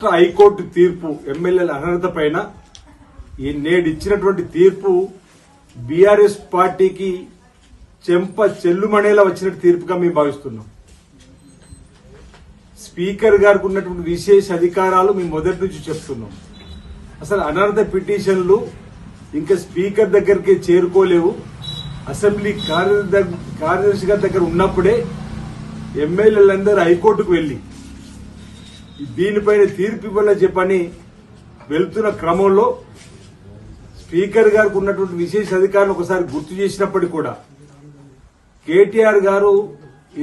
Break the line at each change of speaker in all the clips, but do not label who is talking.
High court తీర్పు ఎమ్మెల్యేల అనర్హత పైన నేడు ఇచ్చినటువంటి తీర్పు బీఆర్ఎస్ పార్టీకి చెంప చెల్లుమణేలా వచ్చిన తీర్పుగా మేము భావిస్తున్నాం. స్పీకర్ గారికి ఉన్నటువంటి విశేష అధికారాలు మేము మొదటి నుంచి చెప్తున్నాం. అసలు అనర్హత పిటిషన్లు ఇంకా స్పీకర్ దగ్గరికి చేరుకోలేవు. అసెంబ్లీ కార్యదర్శి గారి దగ్గర ఉన్నప్పుడే ఎమ్మెల్యేలందరూ హైకోర్టుకు వెళ్లి దీనిపైన తీర్పు ఇవ్వాలని చెప్పని వెళ్తున్న క్రమంలో స్పీకర్ గారికి ఉన్నటువంటి విశేష అధికారులు ఒకసారి గుర్తు చేసినప్పటికీ కూడా కేటీఆర్ గారు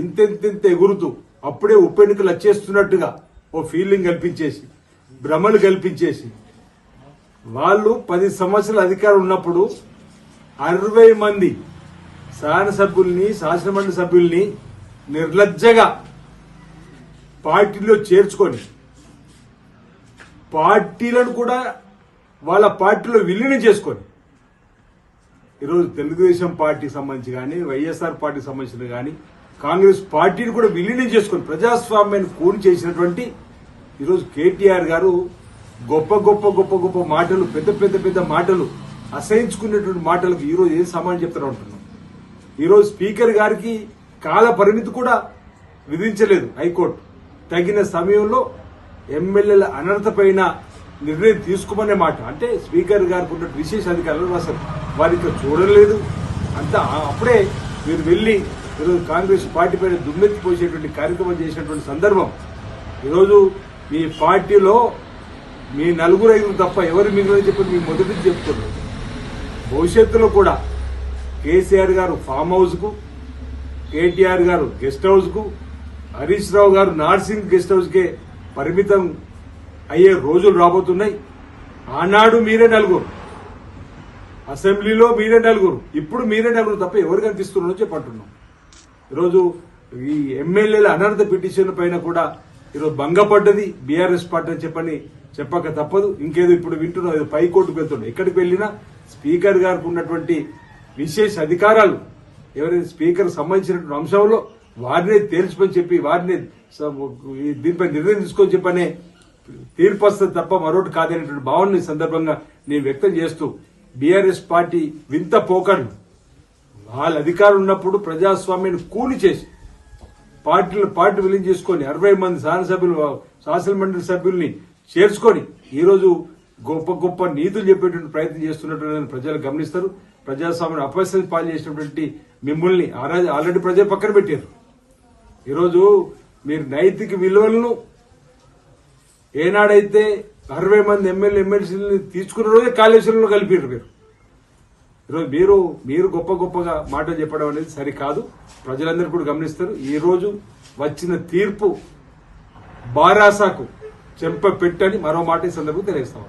ఇంతెంత ఎగురుతూ అప్పుడే ఉప ఎన్నికలు వచ్చేస్తున్నట్టుగా ఓ ఫీలింగ్ కల్పించేసి భ్రమలు కల్పించేసి వాళ్ళు 10 సంవత్సరాల అధికారం ఉన్నప్పుడు 60 మంది శాసనసభ్యుల్ని శాసనమండలి సభ్యుల్ని నిర్లజ్జగా పార్టీలో చేర్చుకొని పార్టీలను కూడా వాళ్ళ పార్టీలో విలీనం చేసుకొని ఈరోజు తెలుగుదేశం పార్టీకి సంబంధించి కానీ వైఎస్ఆర్ పార్టీకి సంబంధించిన కానీ కాంగ్రెస్ పార్టీని కూడా విలీనం చేసుకొని ప్రజాస్వామ్యాన్ని కూని చేసినటువంటి ఈరోజు కేటీఆర్ గారు గొప్ప మాటలు పెద్ద మాటలు అసహించుకునేటువంటి మాటలకు ఈరోజు ఏం సమాధానం చెప్తారో ఉంటున్నాం. ఈరోజు స్పీకర్ గారికి కాల పరిమితి కూడా విధించలేదు హైకోర్టు. తగిన సమయంలో ఎమ్మెల్యేల అనర్హత పైన నిర్ణయం తీసుకోమనే మాట. అంటే స్పీకర్ గారికి ఉన్న విశేష అధికారులు అసలు వారికి చూడలేదు. అంతా అప్పుడే మీరు వెళ్లి ఈరోజు కాంగ్రెస్ పార్టీ పైన దుమ్మెత్తిపోసేటువంటి కార్యక్రమం చేసినటువంటి సందర్భం. ఈరోజు మీ పార్టీలో మీ 4-5 తప్ప ఎవరు మిగిలిన చెప్పి మీ మొదటి నుంచి చెప్తున్నారు. భవిష్యత్తులో కూడా కేసీఆర్ గారు ఫామ్ హౌస్ కు, కేటీఆర్ గారు గెస్ట్ హౌస్ కు, హరీష్ రావు గారు నార్సింగ్ గెస్ట్ హౌస్ కే పరిమితం అయ్యే రోజులు రాబోతున్నాయి. ఆనాడు మీరే 4, అసెంబ్లీలో మీరే 4, ఇప్పుడు మీరే 4 తప్ప ఎవరు కనిపిస్తున్నారో చెప్పంటున్నాం. ఈరోజు ఈ ఎమ్మెల్యేల అనర్హత పిటిషన్ పైన కూడా ఈరోజు భంగపడ్డది బీఆర్ఎస్ పార్టీ అని చెప్పక తప్పదు. ఇంకేదో ఇప్పుడు వింటున్నాం, ఏదో పైకోర్టుకు వెళ్తుండే. ఎక్కడికి వెళ్లినా స్పీకర్ గారికి ఉన్నటువంటి విశేష అధికారాలు ఎవరైతే స్పీకర్ సంబంధించినటువంటి అంశంలో వారినే తేల్చుకొని చెప్పి వారినే దీనిపై నిర్ణయం తీసుకొని చెప్పనే తీర్పు వస్తుంది తప్ప మరొకటి కాదనేటువంటి భావన ఈ సందర్భంగా నేను వ్యక్తం చేస్తూ బీఆర్ఎస్ పార్టీ వింత పోకడు వాళ్ళ అధికారం ఉన్నప్పుడు ప్రజాస్వామ్యాన్ని కూలి చేసి పార్టీ విలీనం చేసుకొని 60 మంది శాసనమండలి సభ్యుల్ని చేర్చుకొని ఈరోజు గొప్ప నీతులు చెప్పేటువంటి ప్రయత్నం చేస్తున్నట్టు ప్రజలు గమనిస్తారు. ప్రజాస్వామ్యం అపవిత్రం పాలు చేసినటువంటి మిమ్మల్ని ఆల్రెడీ ప్రజలు పక్కన పెట్టారు. ఈరోజు మీరు నైతిక విలువలను ఏనాడైతే 60 మంది ఎమ్మెల్సీని తీసుకున్న రోజే కాళేశ్వరంలో కలిపారు. ఈరోజు మీరు గొప్పగా మాటలు చెప్పడం అనేది సరికాదు. ప్రజలందరూ కూడా గమనిస్తారు. ఈ రోజు వచ్చిన తీర్పు బారాసాకు చెంప పెట్టని మరో మాట ఈ సందర్భంగా తెలియజేస్తాం.